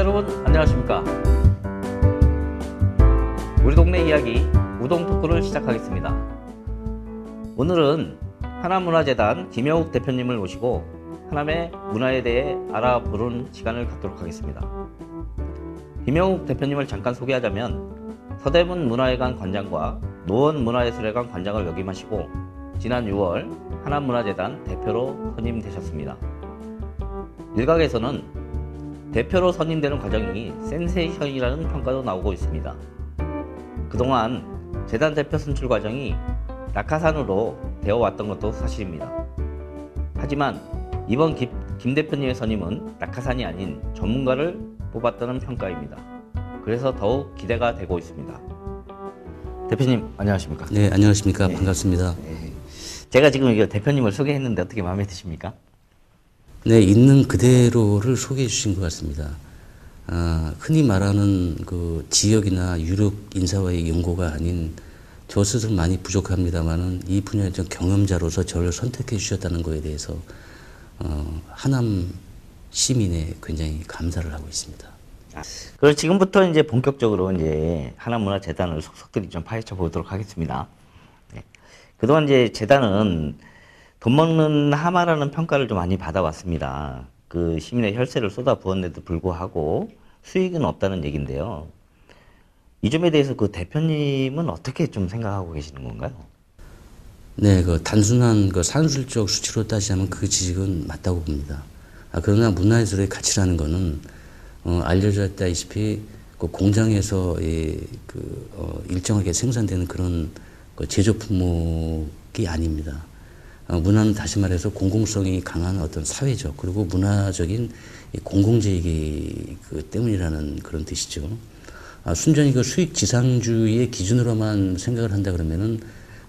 여러분 안녕하십니까. 우리 동네 이야기 우동 토크를 시작하겠습니다. 오늘은 하남문화재단 김영욱 대표님을 모시고 하남의 문화에 대해 알아보는 시간을 갖도록 하겠습니다. 김영욱 대표님을 잠깐 소개하자면 서대문 문화회관 관장과 노원 문화예술회관 관장을 역임하시고 지난 6월 하남문화재단 대표로 선임되셨습니다. 일각에서는 대표로 선임되는 과정이 센세이션이라는 평가도 나오고 있습니다. 그동안 재단 대표 선출 과정이 낙하산으로 되어 왔던 것도 사실입니다. 하지만 이번 김 대표님의 선임은 낙하산이 아닌 전문가를 뽑았다는 평가입니다. 그래서 더욱 기대가 되고 있습니다. 대표님 안녕하십니까? 네, 안녕하십니까? 네. 반갑습니다. 네. 제가 지금 이거 대표님을 소개했는데 어떻게 마음에 드십니까? 네, 있는 그대로를 소개해 주신 것 같습니다. 흔히 말하는 그 지역이나 유력 인사와의 연고가 아닌 저 스스로 많이 부족합니다만은 이 분야의 좀 경험자로서 저를 선택해 주셨다는 것에 대해서 하남 시민에 굉장히 감사를 하고 있습니다. 그럼 지금부터 이제 본격적으로 이제 하남문화재단을 속속들이 좀 파헤쳐 보도록 하겠습니다. 네. 그동안 이제 재단은 돈 먹는 하마라는 평가를 좀 많이 받아왔습니다. 그 시민의 혈세를 쏟아 부었는데도 불구하고 수익은 없다는 얘기인데요. 이 점에 대해서 그 대표님은 어떻게 좀 생각하고 계시는 건가요? 네, 그 단순한 그 산술적 수치로 따지자면 그 지식은 맞다고 봅니다. 그러나 문화예술의 가치라는 거는 알려져 있다시피 그 공장에서 일정하게 생산되는 그런 그 제조 품목이 아닙니다. 문화는 다시 말해서 공공성이 강한 어떤 사회적 그리고 문화적인 공공재이기 때문이라는 그런 뜻이죠. 순전히 그 수익 지상주의의 기준으로만 생각을 한다 그러면은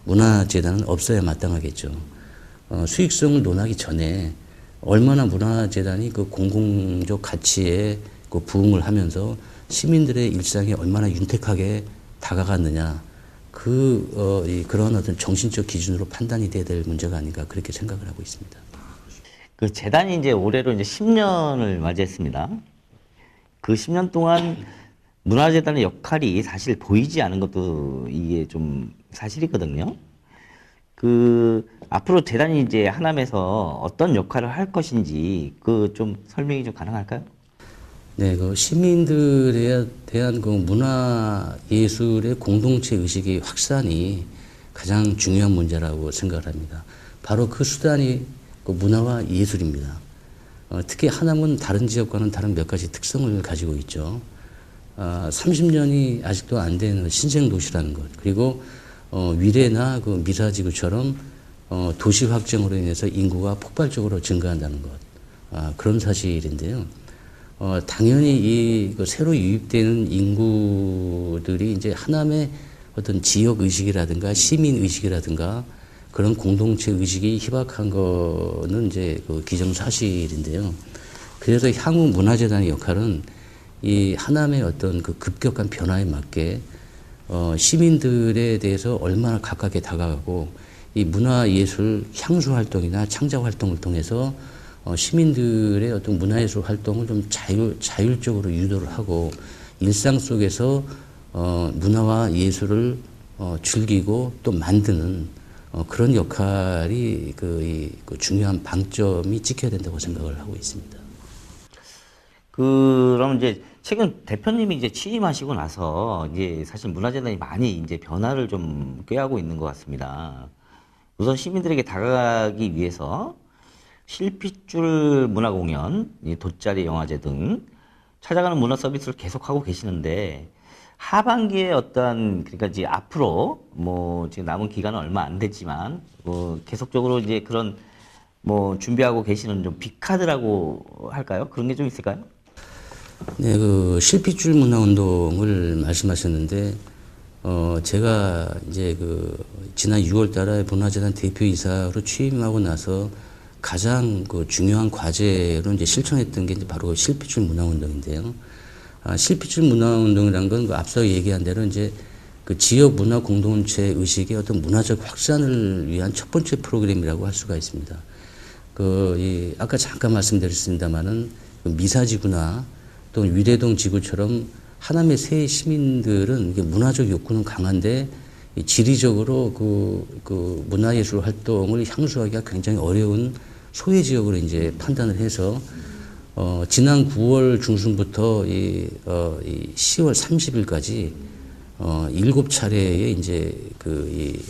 문화재단은 없어야 마땅하겠죠. 수익성을 논하기 전에 얼마나 문화재단이 그 공공적 가치에 그 부응을 하면서 시민들의 일상에 얼마나 윤택하게 다가갔느냐. 그런 어떤 정신적 기준으로 판단이 돼야 될 문제가 아닌가 그렇게 생각을 하고 있습니다. 그 재단이 이제 올해로 이제 10년을 맞이했습니다. 그 10년 동안 문화재단의 역할이 사실 보이지 않은 것도 이게 좀 사실이거든요. 그 앞으로 재단이 이제 하남에서 어떤 역할을 할 것인지 그 좀 설명이 좀 가능할까요? 네, 그 시민들에 대한 그 문화 예술의 공동체 의식의 확산이 가장 중요한 문제라고 생각을 합니다. 바로 그 수단이 그 문화와 예술입니다. 특히 하남은 다른 지역과는 다른 몇 가지 특성을 가지고 있죠. 30년이 아직도 안 된 신생 도시라는 것, 그리고 위례나 그 미사지구처럼 도시 확장으로 인해서 인구가 폭발적으로 증가한다는 것, 그런 사실인데요. 당연히 그 새로 유입되는 인구들이 이제 하남의 어떤 지역 의식이라든가 시민 의식이라든가 그런 공동체 의식이 희박한 거는 이제 그 기정사실인데요. 그래서 향후 문화재단의 역할은 이 하남의 어떤 그 급격한 변화에 맞게 시민들에 대해서 얼마나 가깝게 다가가고 이 문화예술 향수 활동이나 창작 활동을 통해서 시민들의 어떤 문화예술 활동을 좀 자율적으로 유도를 하고 일상 속에서 문화와 예술을 즐기고 또 만드는 그런 역할이 그 중요한 방점이 찍혀야 된다고 생각을 하고 있습니다. 그럼 이제 최근 대표님이 이제 취임하시고 나서 이제 사실 문화재단이 많이 이제 변화를 좀 꾀하고 있는 것 같습니다. 우선 시민들에게 다가가기 위해서 실핏줄 문화공연, 돗자리 영화제 등 찾아가는 문화 서비스를 계속하고 계시는데 하반기에 그러니까 이제 앞으로 뭐 지금 남은 기간은 얼마 안 됐지만 계속적으로 이제 그런 뭐 준비하고 계시는 좀 빅카드라고 할까요? 그런 게 좀 있을까요? 네, 그 실핏줄 문화운동을 말씀하셨는데 제가 이제 그 지난 6월 달에 문화재단 대표이사로 취임하고 나서 가장 그 중요한 과제로 이제 실천했던 게 이제 바로 실핏줄 문화운동인데요. 실핏줄 문화운동이라는 건 그 앞서 얘기한 대로 이제 그 지역 문화 공동체 의식의 어떤 문화적 확산을 위한 첫 번째 프로그램이라고 할 수가 있습니다. 아까 잠깐 말씀드렸습니다만은 그 미사지구나 또는 위례동 지구처럼 하남의 새 시민들은 이게 문화적 욕구는 강한데 이 지리적으로 그 문화예술 활동을 향수하기가 굉장히 어려운 소외 지역으로 이제 판단을 해서 지난 9월 중순부터 이 10월 30일까지 7차례의 이제 그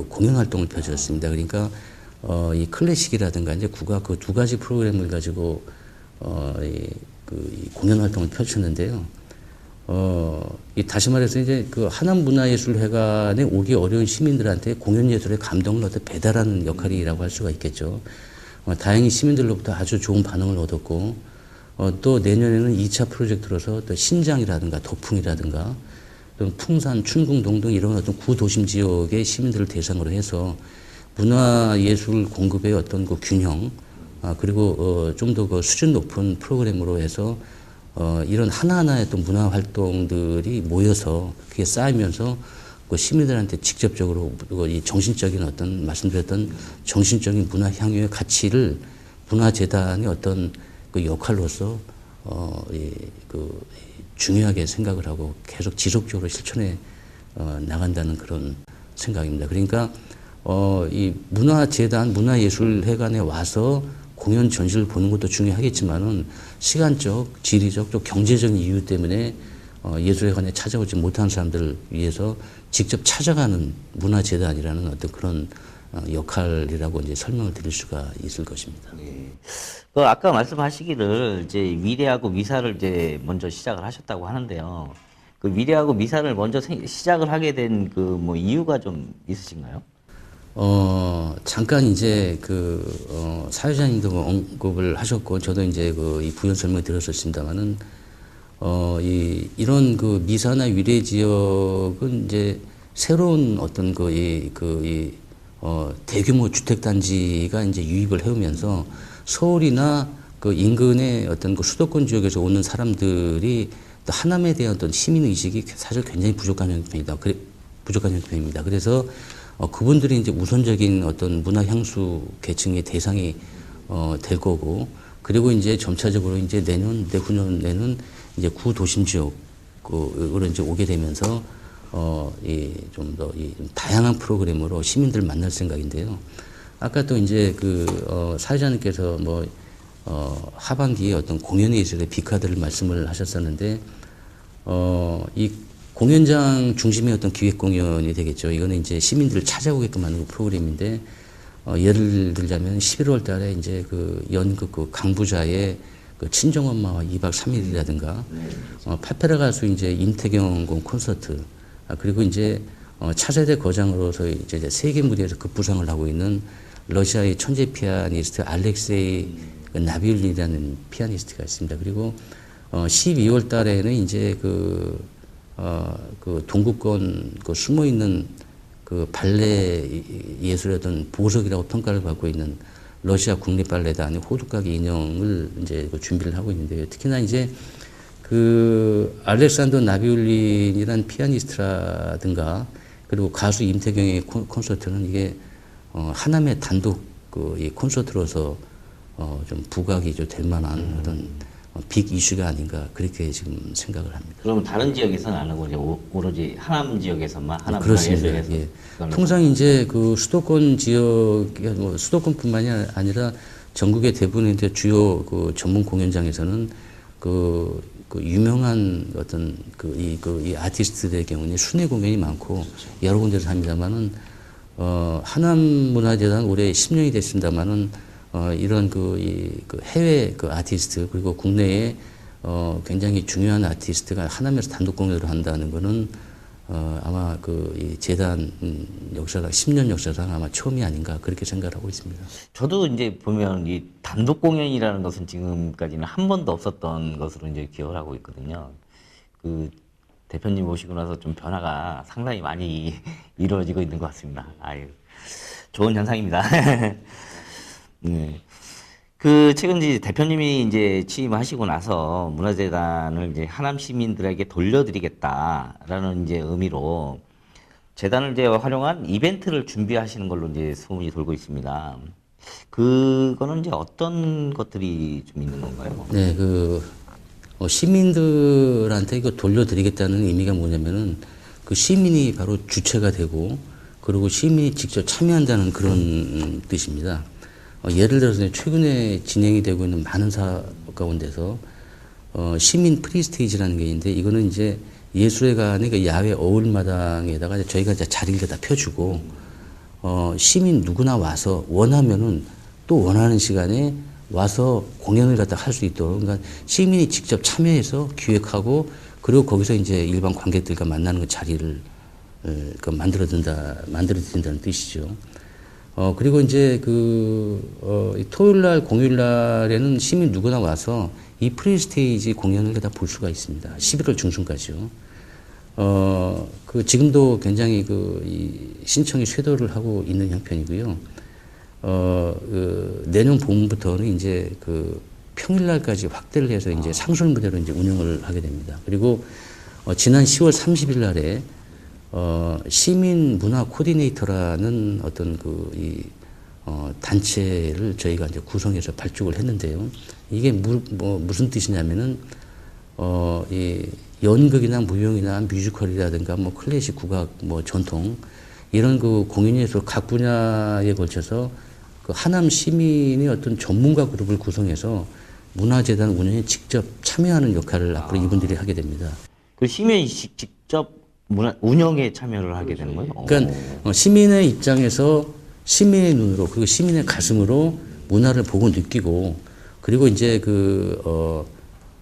공연 활동을 펼쳤습니다. 그러니까 이 클래식이라든가 이제 국악 그 두 가지 프로그램을 가지고 이 공연 활동을 펼쳤는데요. 다시 말해서 이제 그 하남문화예술회관에 오기 어려운 시민들한테 공연 예술의 감동을 어떤 배달하는 역할이라고 할 수가 있겠죠. 다행히 시민들로부터 아주 좋은 반응을 얻었고, 또 내년에는 2차 프로젝트로서 또 신장이라든가 도풍이라든가 또 풍산, 춘궁동 등 이런 어떤 구도심 지역의 시민들을 대상으로 해서 문화예술 공급의 어떤 그 균형, 그리고 좀 더 그 수준 높은 프로그램으로 해서 이런 하나하나의 또 문화 활동들이 모여서 그게 쌓이면서 그 시민들한테 직접적으로 이 정신적인 어떤 말씀드렸던 정신적인 문화 향유의 가치를 문화재단의 어떤 그 역할로서 중요하게 생각을 하고 계속 지속적으로 실천해 나간다는 그런 생각입니다. 그러니까 이 문화재단, 문화예술회관에 와서 공연 전시를 보는 것도 중요하겠지만은 시간적, 지리적, 또 경제적인 이유 때문에 예술회관에 찾아오지 못한 사람들을 위해서 직접 찾아가는 문화재단이라는 어떤 그런 역할이라고 이제 설명을 드릴 수가 있을 것입니다. 네. 그 아까 말씀하시기를 이제 위례하고 미사를 이제 먼저 시작을 하셨다고 하는데요. 그 위례하고 미사를 먼저 시작을 하게 된 그 뭐 이유가 좀 있으신가요? 잠깐 이제 사회자님도 뭐 언급을 하셨고, 저도 이제 이 부연 설명을 드렸었습니다만은, 이런 그 미사나 위례 지역은 이제 새로운 어떤 대규모 주택단지가 이제 유입을 해오면서 서울이나 그 인근의 어떤 그 수도권 지역에서 오는 사람들이 또 하남에 대한 어떤 시민의식이 사실 굉장히 부족한 형편입니다. 그래서 그분들이 이제 우선적인 어떤 문화 향수 계층의 대상이 될 거고, 그리고 이제 점차적으로 이제 내후년에는 이제 구도심 지역으로 이제 오게 되면서 좀 더 다양한 프로그램으로 시민들 만날 생각인데요. 아까 또 이제 사회자님께서 하반기에 어떤 공연 예술의 비카드를 말씀을 하셨었는데, 이 공연장 중심의 어떤 기획 공연이 되겠죠. 이거는 이제 시민들을 찾아오게끔 하는 프로그램인데, 예를 들자면 11월 달에 이제 연극 강부자의 친정엄마와 2박 3일이라든가, 파페라 가수 이제 임태경 군 콘서트, 그리고 이제 차세대 거장으로서 이제 세계 무대에서 급부상을 하고 있는 러시아의 천재 피아니스트 알렉세이 나빌린이라는 피아니스트가 있습니다. 그리고 12월 달에는 이제 동구권 숨어 있는 발레 예술의 어떤 보석이라고 평가를 받고 있는 러시아 국립 발레단의 호두까기 인형을 이제 준비를 하고 있는데요. 특히나 이제 알렉산더 나비울린이라는 피아니스트라든가 그리고 가수 임태경의 콘서트는 이게 하남의 단독 이 콘서트로서 좀 부각이 좀 될 만한 어떤 빅 이슈가 아닌가 그렇게 지금 생각을 합니다. 그러면 다른 지역에서는 안 하고 이제 오로지 하남 지역에서만 하남 그렇습니다. 문화예술에서 예. 통상 이제 수도권 지역 수도권뿐만이 아니라 전국의 대부분의 주요 전문 공연장에서는 유명한 어떤 이 아티스트들의 경우는 순회 공연이 많고 여러 군데서 합니다만은 하남문화재단 올해 10년이 됐습니다만은 이런 해외 아티스트 그리고 국내에 굉장히 중요한 아티스트가 하남에서 단독 공연을 한다는 거는 아마 이 재단 역사상 10년 역사상 아마 처음이 아닌가 그렇게 생각을 하고 있습니다. 저도 이제 보면 이 단독 공연이라는 것은 지금까지는 한 번도 없었던 것으로 이제 기억을 하고 있거든요. 대표님 오시고 나서 좀 변화가 상당히 많이 이루어지고 있는 것 같습니다. 아유, 좋은 현상입니다. 네. 최근 이제 대표님이 이제 취임하시고 나서 문화재단을 이제 하남 시민들에게 돌려드리겠다라는 이제 의미로 재단을 이제 활용한 이벤트를 준비하시는 걸로 이제 소문이 돌고 있습니다. 그거는 이제 어떤 것들이 좀 있는 건가요? 네, 시민들한테 이거 돌려드리겠다는 의미가 뭐냐면은 그 시민이 바로 주체가 되고 그리고 시민이 직접 참여한다는 그런 뜻입니다. 예를 들어서 최근에 진행이 되고 있는 많은 사업 가운데서 시민 프리스테이지라는 게 있는데 이거는 이제 예술회관의 그 야외 어울마당에다가 저희가 이제 자리를 다 펴주고 시민 누구나 와서 원하면은 또 원하는 시간에 와서 공연을 갖다 할 수 있도록 그러니까 시민이 직접 참여해서 기획하고 그리고 거기서 이제 일반 관객들과 만나는 그 자리를 만들어진다는 뜻이죠. 그리고 이제 이 토요일 날, 공휴일 날에는 시민 누구나 와서 이 프리스테이지 공연을 다 볼 수가 있습니다. 11월 중순까지요. 지금도 굉장히 이 신청이 쇄도를 하고 있는 형편이고요. 내년 봄부터는 이제 평일날까지 확대를 해서 이제 상설 무대로 이제 운영을 하게 됩니다. 그리고 지난 10월 30일 날에 시민 문화 코디네이터라는 어떤 단체를 저희가 이제 구성해서 발족을 했는데요. 이게 무슨 뜻이냐면은 이 연극이나 무용이나 뮤지컬이라든가 뭐 클래식, 국악, 뭐 전통 이런 공연예술 각 분야에 걸쳐서 하남 시민의 어떤 전문가 그룹을 구성해서 문화재단 운영에 직접 참여하는 역할을 앞으로 이분들이 하게 됩니다. 그 시민이 직접 운영에 참여를 하게 되는 거예요? 그러니까 시민의 입장에서 시민의 눈으로 그리고 시민의 가슴으로 문화를 보고 느끼고 그리고 이제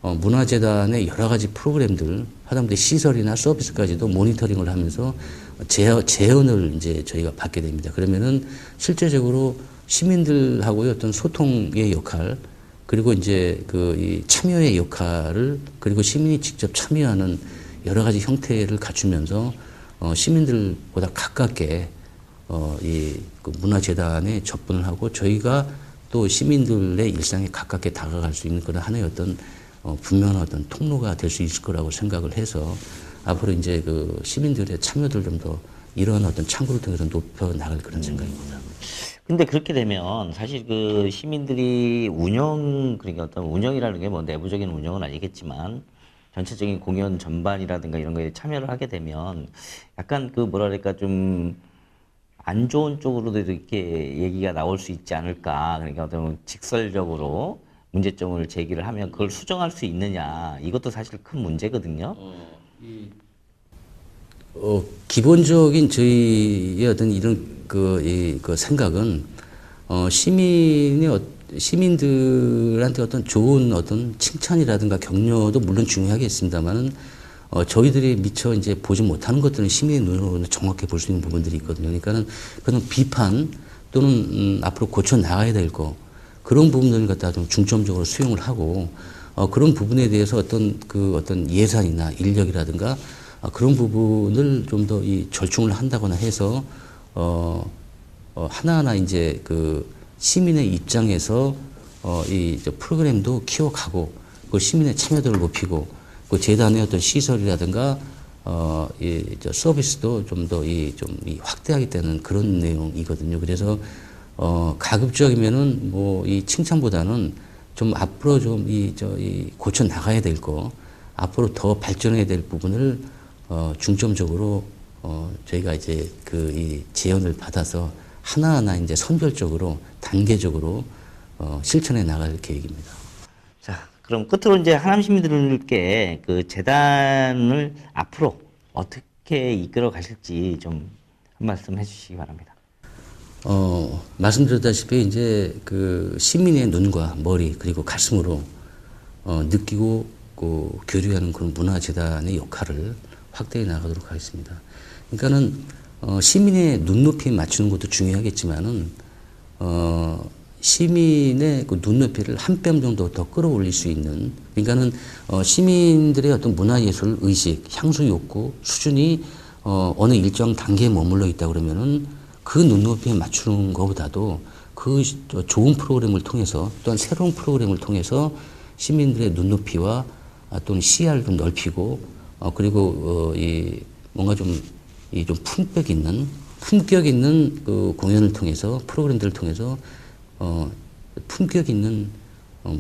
문화재단의 여러 가지 프로그램들 하다못해 시설이나 서비스까지도 모니터링을 하면서 제언을 이제 저희가 받게 됩니다. 그러면은 실제적으로 시민들하고의 어떤 소통의 역할 그리고 이제 이 참여의 역할을 그리고 시민이 직접 참여하는 여러 가지 형태를 갖추면서 시민들보다 가깝게 문화재단에 접근을 하고 저희가 또 시민들의 일상에 가깝게 다가갈 수 있는 그런 하나의 어떤 분명한 어떤 통로가 될 수 있을 거라고 생각을 해서 앞으로 이제 시민들의 참여를 좀 더 이러한 어떤 창구를 통해서 높여 나갈 그런 생각입니다. 근데 그렇게 되면 사실 시민들이 그러니까 어떤 운영이라는 게 뭐 내부적인 운영은 아니겠지만 전체적인 공연 전반이라든가 이런 거에 참여를 하게 되면 약간 뭐랄까 좀 안 좋은 쪽으로도 이렇게 얘기가 나올 수 있지 않을까. 그러니까 어떤 직설적으로 문제점을 제기를 하면 그걸 수정할 수 있느냐. 이것도 사실 큰 문제거든요. 기본적인 저희의 어떤 이런 생각은 시민들한테 어떤 좋은 어떤 칭찬이라든가 격려도 물론 중요하겠습니다만은 저희들이 미처 이제 보지 못하는 것들은 시민의 눈으로 정확히 볼 수 있는 부분들이 있거든요. 그러니까는 그런 비판 또는 앞으로 고쳐 나가야 될 거 그런 부분들을 갖다 좀 중점적으로 수용을 하고 그런 부분에 대해서 어떤 예산이나 인력이라든가 그런 부분을 좀 더 절충을 한다거나 해서 하나하나 이제 시민의 입장에서 이 프로그램도 키워가고 그 시민의 참여도를 높이고 그 재단의 어떤 시설이라든가 서비스도 좀 더 확대하게 되는 그런 내용이거든요. 그래서 가급적이면은 이 칭찬보다는 좀 앞으로 고쳐 나가야 될 거, 앞으로 더 발전해야 될 부분을 중점적으로 저희가 이제 이 제언을 받아서 하나하나 이제 선별적으로 단계적으로 실천해 나갈 계획입니다. 자, 그럼 끝으로 이제 하남 시민들께 재단을 앞으로 어떻게 이끌어 가실지 좀 한 말씀 해주시기 바랍니다. 말씀드렸다시피 이제 시민의 눈과 머리 그리고 가슴으로 느끼고 교류하는 그런 문화재단의 역할을 확대해 나가도록 하겠습니다. 그러니까는 시민의 눈높이에 맞추는 것도 중요하겠지만은 시민의 눈높이를 한 뼘 정도 더 끌어올릴 수 있는 그러니까는 시민들의 어떤 문화예술 의식, 향수 욕구 수준이 어느 일정 단계에 머물러 있다 그러면은 그 눈높이에 맞추는 것보다도 좋은 프로그램을 통해서 또한 새로운 프로그램을 통해서 시민들의 눈높이와 또는 시야를 좀 넓히고 그리고 뭔가 좀 품격 있는 공연을 통해서 프로그램들을 통해서 품격 있는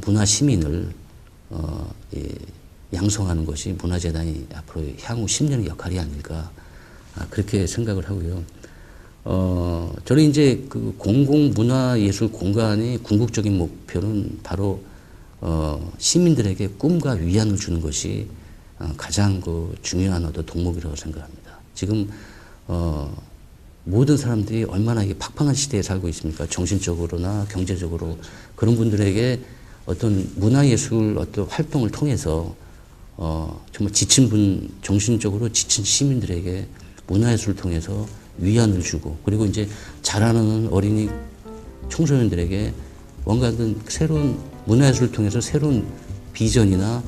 문화 시민을 양성하는 것이 문화재단이 앞으로 향후 10년의 역할이 아닐까 그렇게 생각을 하고요. 저는 이제 그 공공문화예술 공간의 궁극적인 목표는 바로 시민들에게 꿈과 위안을 주는 것이 가장 그 중요한 어떤 덕목이라고 생각합니다. 지금 모든 사람들이 얼마나 이게 팍팍한 시대에 살고 있습니까? 정신적으로나 경제적으로 그런 분들에게 어떤 문화예술 어떤 활동을 통해서 정말 정신적으로 지친 시민들에게 문화예술을 통해서 위안을 주고 그리고 이제 자라는 어린이 청소년들에게 뭔가든 새로운 문화예술을 통해서 새로운 비전이나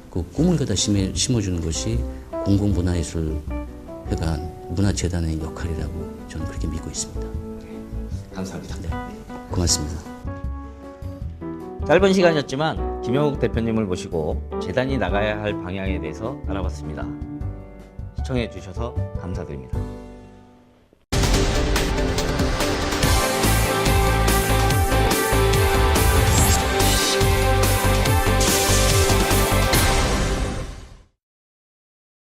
그 꿈을 갖다 심어주는 것이 공공문화예술회관 문화재단의 역할이라고 저는 그렇게 믿고 있습니다. 감사합니다. 네, 고맙습니다. 짧은 시간이었지만 김영욱 대표님을 모시고 재단이 나가야 할 방향에 대해서 알아봤습니다. 시청해 주셔서 감사드립니다.